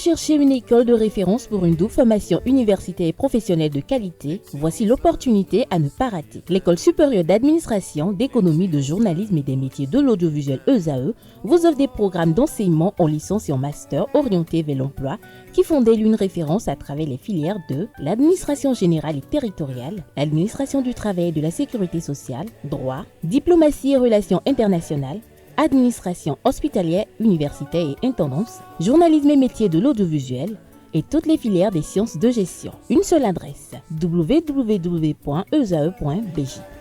cherchez une école de référence pour une double formation universitaire et professionnelle de qualité? Voici l'opportunité à ne pas rater. L'École supérieure d'administration, d'économie, de journalisme et des métiers de l'audiovisuel ESAE vous offre des programmes d'enseignement en licence et en master orientés vers l'emploi qui font d'elle une référence à travers les filières de l'administration générale et territoriale, l'administration du travail et de la sécurité sociale, droit, diplomatie et relations internationales, administration hospitalière, universitaire et intendance, journalisme et métiers de l'audiovisuel et toutes les filières des sciences de gestion. Une seule adresse, www.esae.bj.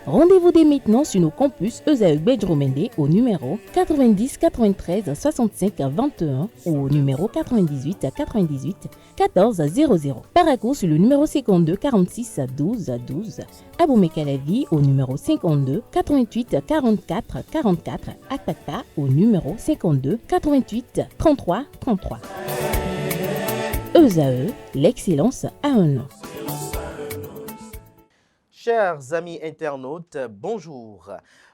Rendez-vous dès maintenant sur nos campus ESAE Bedjromende au numéro 90 93 65 21 ou au numéro 98 98 14 00. Paracourt sur le numéro 52 46 12 12. Aboumé-Calavi au numéro 52 88 44 44. Akpaka au numéro 52 88 33 33. ESAE, l'excellence a un nom. Chers amis internautes, bonjour.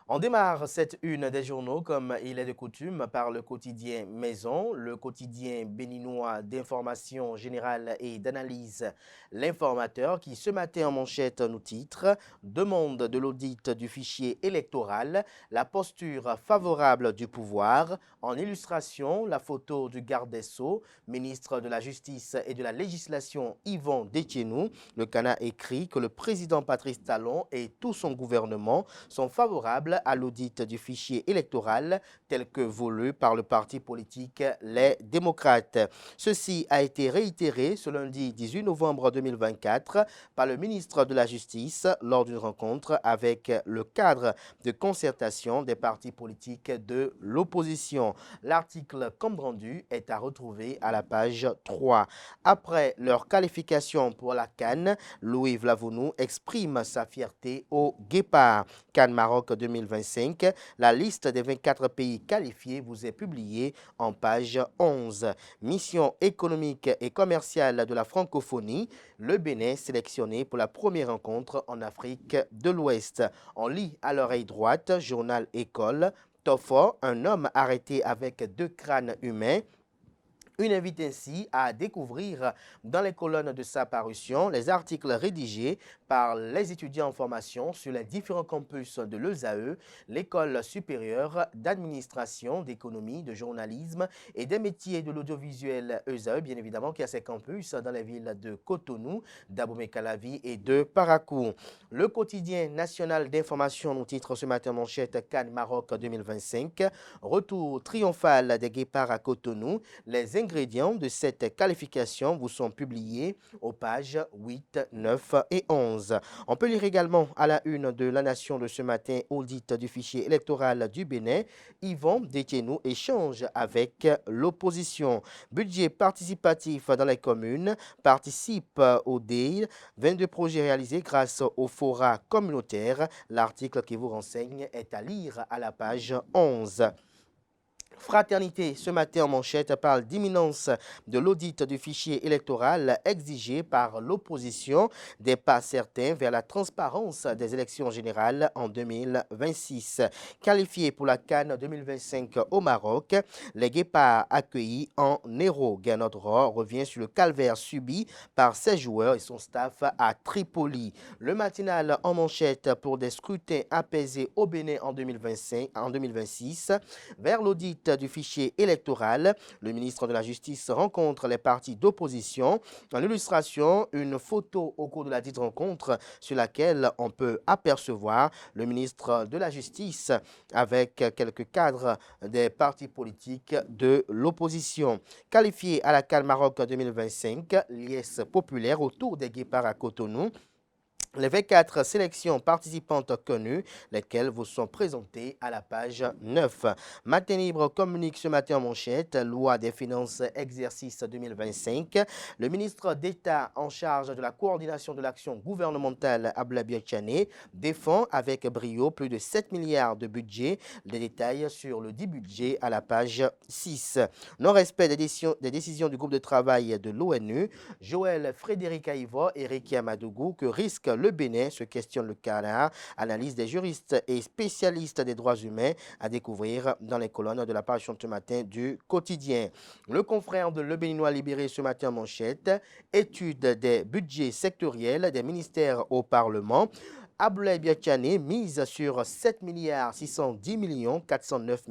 On démarre cette une des journaux comme il est de coutume par le quotidien Maison, le quotidien béninois d'information générale et d'analyse L'Informateur qui ce matin en manchette nous titre « Demande de l'audit du fichier électoral, la posture favorable du pouvoir ». En illustration, la photo du garde des Sceaux, ministre de la Justice et de la Législation Yvon Détienou. Le Cana écrit que le président Patrice Talon et tout son gouvernement sont favorables à l'audit du fichier électoral tel que voulu par le parti politique Les Démocrates. Ceci a été réitéré ce lundi 18 novembre 2024 par le ministre de la Justice lors d'une rencontre avec le cadre de concertation des partis politiques de l'opposition. L'article compte rendu est à retrouver à la page 3. Après leur qualification pour la CAN, Louis Vlavounou exprime sa fierté au Guépard. CAN Maroc 2025, la liste des 24 pays qualifiés vous est publiée en page 11. Mission économique et commerciale de la francophonie, le Bénin sélectionné pour la première rencontre en Afrique de l'Ouest. On lit à l'oreille droite, journal École, Tofo, un homme arrêté avec 2 crânes humains. Une invite ainsi à découvrir dans les colonnes de sa parution les articles rédigés par les étudiants en formation sur les différents campus de l'ESAE, l'École supérieure d'administration, d'économie, de journalisme et des métiers de l'audiovisuel ESAE, bien évidemment, qui a ses campus dans les villes de Cotonou, d'Abomey-Calavi et de Parakou. Le quotidien national d'information nous titre ce matin manchette CAN Maroc 2025, retour triomphal des guépards à Cotonou. Les ingrédients de cette qualification vous sont publiés aux pages 8, 9 et 11. On peut lire également à la une de La Nation de ce matin, audit du fichier électoral du Bénin, Yvon Détienou échange avec l'opposition. Budget participatif dans les communes, participe au DEI, 22 projets réalisés grâce au fora communautaire. L'article qui vous renseigne est à lire à la page 11. Fraternité, ce matin en manchette, parle d'imminence de l'audit du fichier électoral exigé par l'opposition, des pas certains vers la transparence des élections générales en 2026. Qualifiés pour la CAN 2025 au Maroc, les guépards accueillis en héros. Gernot Rohr revient sur le calvaire subi par ses joueurs et son staff à Tripoli. Le matinal en manchette pour des scrutins apaisés au Bénin en 2026. Vers l'audit du fichier électoral, le ministre de la Justice rencontre les partis d'opposition. En illustration, une photo au cours de la dite rencontre sur laquelle on peut apercevoir le ministre de la Justice avec quelques cadres des partis politiques de l'opposition. Qualifié à la CAN Maroc 2025, liesse populaire autour des guépards à Cotonou. Les 24 sélections participantes connues, lesquelles vous sont présentées à la page 9. Matin Libre communique ce matin en manchette, loi des finances exercice 2025. Le ministre d'État en charge de la coordination de l'action gouvernementale, Ablaye Tchane, défend avec brio plus de 7 milliards de budget. Les détails sur le dit budget à la page 6. Non-respect des décisions du groupe de travail de l'ONU, Joël Frédéric Aïvo et Ricky Amadougou, que risque le Bénin, se questionne le Canard, analyse des juristes et spécialistes des droits humains à découvrir dans les colonnes de la page ce matin du quotidien. Le confrère de Le Béninois libéré ce matin en manchette, étude des budgets sectoriels des ministères au Parlement. Aboulaye Biachane mise sur 7 milliards 610 millions 409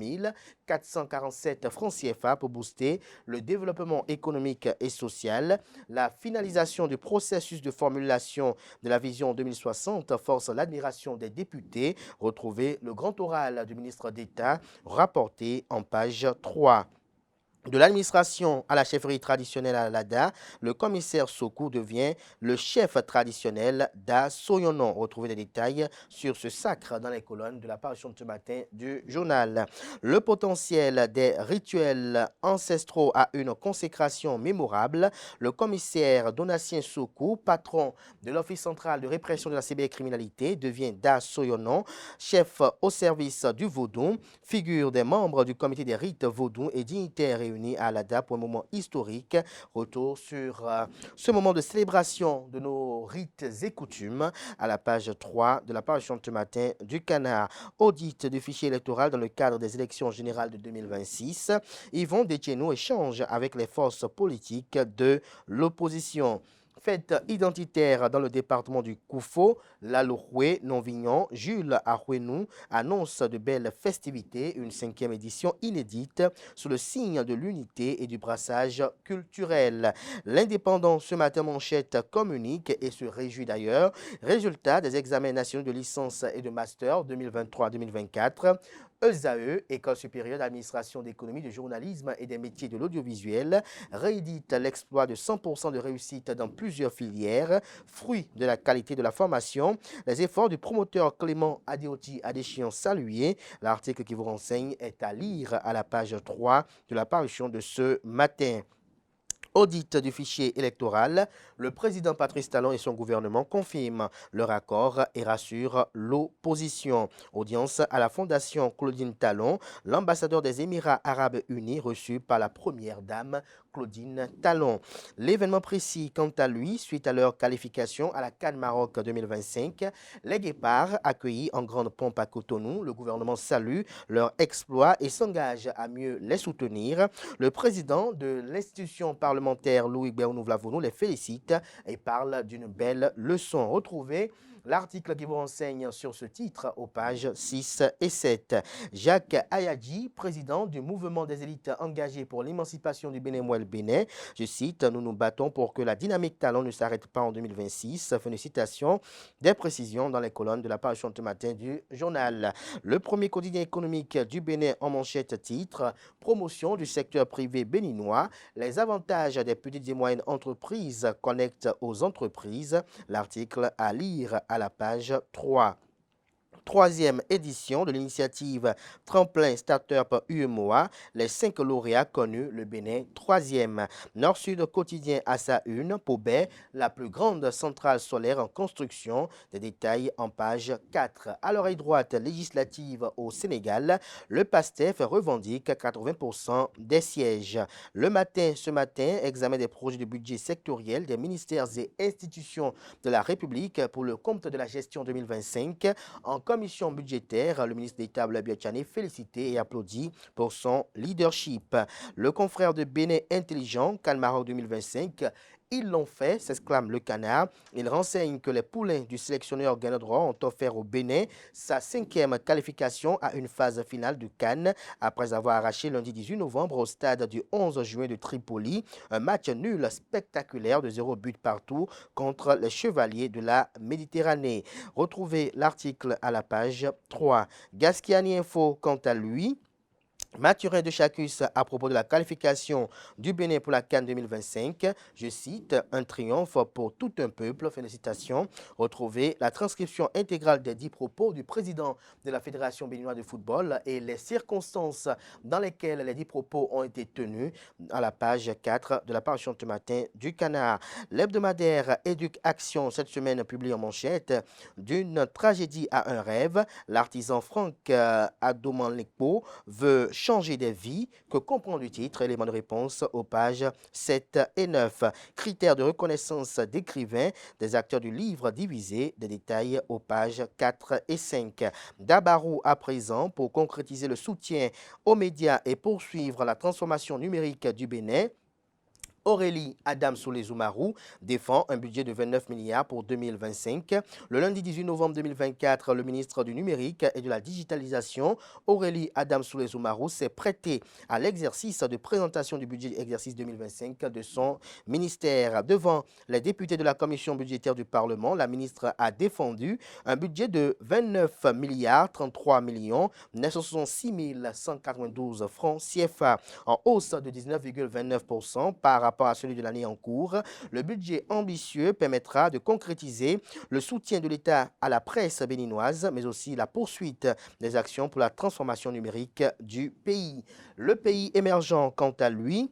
447 francs CFA pour booster le développement économique et social. La finalisation du processus de formulation de la vision 2060 force l'admiration des députés. Retrouvez le grand oral du ministre d'État rapporté en page 3. De l'administration à la chefferie traditionnelle à l'ADA, le commissaire Sokou devient le chef traditionnel d'A-Soyonon. Retrouvez des détails sur ce sacre dans les colonnes de la parution de ce matin du journal. Le potentiel des rituels ancestraux à une consécration mémorable. Le commissaire Donatien Sokou, patron de l'Office central de répression de la cybercriminalité, devient d'A-Soyonon, chef au service du Vaudou, figure des membres du comité des rites Vaudou et dignitaires réunis à l'ADA pour un moment historique. Retour sur ce moment de célébration de nos rites et coutumes à la page 3 de la page ce matin du Canard. Audit du fichier électoral dans le cadre des élections générales de 2026. Yvon Détieno échange avec les forces politiques de l'opposition. Fête identitaire dans le département du Koufo, Lalouroué, Nonvignon, Jules Arouenou annonce de belles festivités, une 5e édition inédite sous le signe de l'unité et du brassage culturel. L'Indépendant ce matin manchette communique et se réjouit d'ailleurs. Résultat des examens nationaux de licence et de master 2023-2024. ESAE, École supérieure d'administration d'économie, de journalisme et des métiers de l'audiovisuel, réédite l'exploit de 100% de réussite dans plusieurs filières, fruit de la qualité de la formation. Les efforts du promoteur Clément Adeoti Adéchian salués. L'article qui vous renseigne est à lire à la page 3 de la parution de ce matin. Audit du fichier électoral, le président Patrice Talon et son gouvernement confirment leur accord et rassurent l'opposition. Audience à la Fondation Claudine Talon, l'ambassadeur des Émirats arabes unis reçu par la première dame Claudine Talon. L'événement précis, quant à lui, suite à leur qualification à la CAN Maroc 2025, les Guépards accueillis en grande pompe à Cotonou, le gouvernement salue leur exploit et s'engage à mieux les soutenir. Le président de l'institution parlementaire Louis Béounou-Vlavonou les félicite et parle d'une belle leçon. Retrouvez l'article qui vous renseigne sur ce titre aux pages 6 et 7. Jacques Ayadji, président du mouvement des élites engagées pour l'émancipation du Bénin et le Bénin, je cite, « Nous nous battons pour que la dynamique talent ne s'arrête pas en 2026 ». Fin de citation, des précisions dans les colonnes de la page ce matin du journal. Le premier quotidien économique du Bénin en manchette titre « Promotion du secteur privé béninois, les avantages des petites et moyennes entreprises connectent aux entreprises ». L'article à lire à la page 3. Troisième édition de l'initiative Tremplin Startup UMOA, les 5 lauréats connus, le Bénin, 3e. Nord-Sud quotidien à sa une, Pobet, la plus grande centrale solaire en construction, des détails en page 4. À l'oreille droite législative au Sénégal, le PASTEF revendique 80% des sièges. Le matin, ce matin, examen des projets de budget sectoriel des ministères et institutions de la République pour le compte de la gestion 2025. En commission budgétaire, le ministre d'État Aboulaye Biachane félicité et applaudi pour son leadership. Le confrère de Bénin intelligent, CAN Maroc 2025, ils l'ont fait, s'exclame le Canard. Il renseigne que les poulains du sélectionneur Gana Droit ont offert au Bénin sa 5e qualification à une phase finale du CAN après avoir arraché lundi 18 novembre au stade du 11 juin de Tripoli un match nul spectaculaire de 0 but partout contre les Chevaliers de la Méditerranée. Retrouvez l'article à la page 3. Gasquiani Info, quant à lui, Mathurin de Chacus à propos de la qualification du Bénin pour la CAN 2025, je cite, « Un triomphe pour tout un peuple », fin de citation. Retrouvez la transcription intégrale des 10 propos du président de la Fédération béninoise de football et les circonstances dans lesquelles les 10 propos ont été tenus à la page 4 de la parution ce matin du Canard. L'hebdomadaire Éduc Action cette semaine publie en manchette « D'une tragédie à un rêve », l'artisan Franck Adomanlepo veut changer des vies. Que comprend le titre? Élément de réponse aux pages 7 et 9. Critères de reconnaissance d'écrivains, des acteurs du livre divisé, des détails aux pages 4 et 5. Dabarou à présent pour concrétiser le soutien aux médias et poursuivre la transformation numérique du Bénin. Aurélie Adamsoulé-Zoumarou défend un budget de 29 milliards pour 2025. Le lundi 18 novembre 2024, le ministre du Numérique et de la Digitalisation, Aurélie Adamsoulé-Zoumarou, s'est prêtée à l'exercice de présentation du budget exercice 2025 de son ministère. Devant les députés de la commission budgétaire du Parlement, la ministre a défendu un budget de 29 milliards 33 millions 966 192 francs CFA, en hausse de 19,29% par rapport à celui de l'année en cours. Le budget ambitieux permettra de concrétiser le soutien de l'État à la presse béninoise, mais aussi la poursuite des actions pour la transformation numérique du pays. Le pays émergent, quant à lui,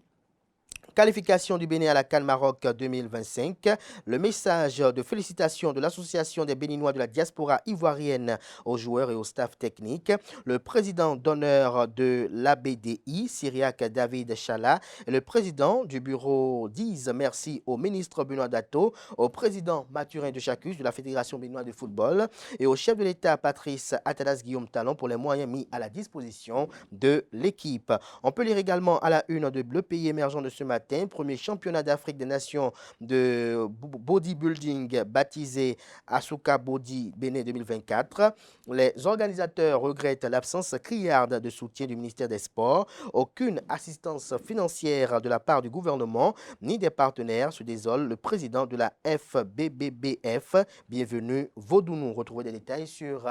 qualification du Bénin à la CAN Maroc 2025. Le message de félicitations de l'Association des Béninois de la diaspora ivoirienne aux joueurs et au staff technique. Le président d'honneur de l'ABDI, Syriac David Chala, et le président du bureau disent merci au ministre Benoît Dato, au président Mathurin de Chacus de la Fédération béninoise de football et au chef de l'État Patrice Atanas Guillaume Talon pour les moyens mis à la disposition de l'équipe. On peut lire également à la une de Le Pays émergent de ce matin, premier championnat d'Afrique des Nations de bodybuilding baptisé Asuka Body Bénin 2024. Les organisateurs regrettent l'absence criarde de soutien du ministère des Sports. Aucune assistance financière de la part du gouvernement ni des partenaires, se désole le président de la FBBBF. Bienvenue Vaudounou. Retrouvez des détails sur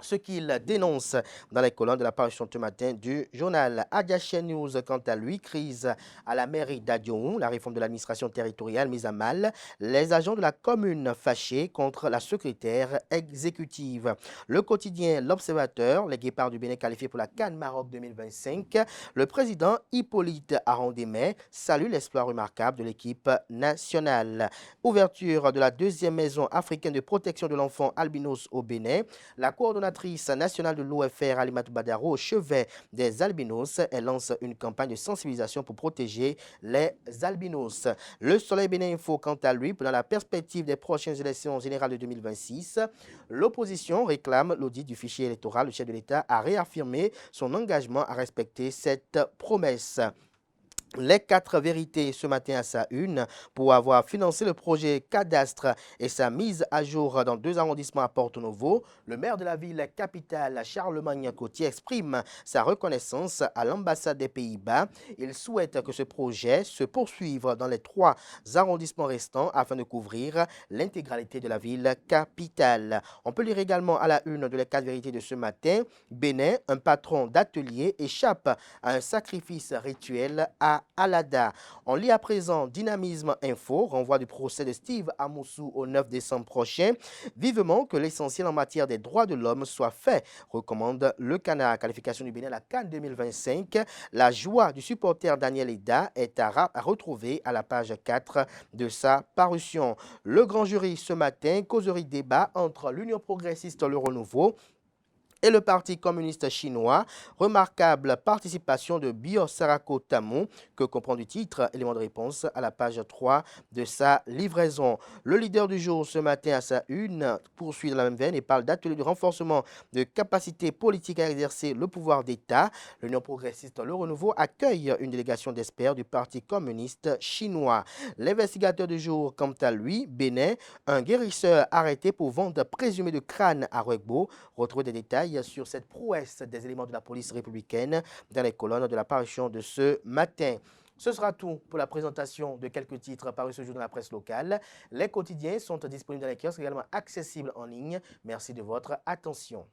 ce qu'il dénonce dans les colonnes de la parution ce matin du journal. Agaché News, quant à lui, crise à la mairie d'Adion, la réforme de l'administration territoriale mise à mal, les agents de la commune fâchés contre la secrétaire exécutive. Le quotidien L'Observateur, les guépards du Bénin qualifiés pour la CAN Maroc 2025, le président Hippolyte Arondemais salue l'exploit remarquable de l'équipe nationale. Ouverture de la deuxième maison africaine de protection de l'enfant albinos au Bénin, la coordonnatrice nationale de l'OFR, Alimatou Badaro, au chevet des albinos, elle lance une campagne de sensibilisation pour protéger les albinos. Le Soleil Bénin Info, quant à lui, dans la perspective des prochaines élections générales de 2026, l'opposition réclame l'audit du fichier électoral. Le chef de l'État a réaffirmé son engagement à respecter cette promesse. Les 4 vérités ce matin à sa une pour avoir financé le projet cadastre et sa mise à jour dans 2 arrondissements à Porto-Novo. Le maire de la ville capitale, Charlemagne Cotier, exprime sa reconnaissance à l'ambassade des Pays-Bas. Il souhaite que ce projet se poursuive dans les 3 arrondissements restants afin de couvrir l'intégralité de la ville capitale. On peut lire également à la une de les 4 vérités de ce matin. Bénin, un patron d'atelier échappe à un sacrifice rituel à Alada. On lit à présent Dynamisme Info, renvoi du procès de Steve Amoussou au 9 décembre prochain. Vivement que l'essentiel en matière des droits de l'homme soit fait, recommande le Canard. Qualification du Bénin à la CAN 2025. La joie du supporter Daniel Eda est à retrouver à la page 4 de sa parution. Le grand jury ce matin, causerie débat entre l'Union progressiste Le Renouveau et le Parti communiste chinois. Remarquable participation de Bio Sarako Tamou, que comprend du titre, élément de réponse à la page 3 de sa livraison. Le leader du jour ce matin à sa une poursuit dans la même veine et parle d'atelier de renforcement de capacité politique à exercer le pouvoir d'État. L'Union progressiste Le Renouveau accueille une délégation d'experts du Parti communiste chinois. L'investigateur du jour, quant à lui, Bénin, un guérisseur arrêté pour vente présumée de crâne à Ruegbo. Retrouvez des détails sur cette prouesse des éléments de la police républicaine dans les colonnes de la parution de ce matin. Ce sera tout pour la présentation de quelques titres parus ce jour dans la presse locale. Les quotidiens sont disponibles dans les kiosques, également accessibles en ligne. Merci de votre attention.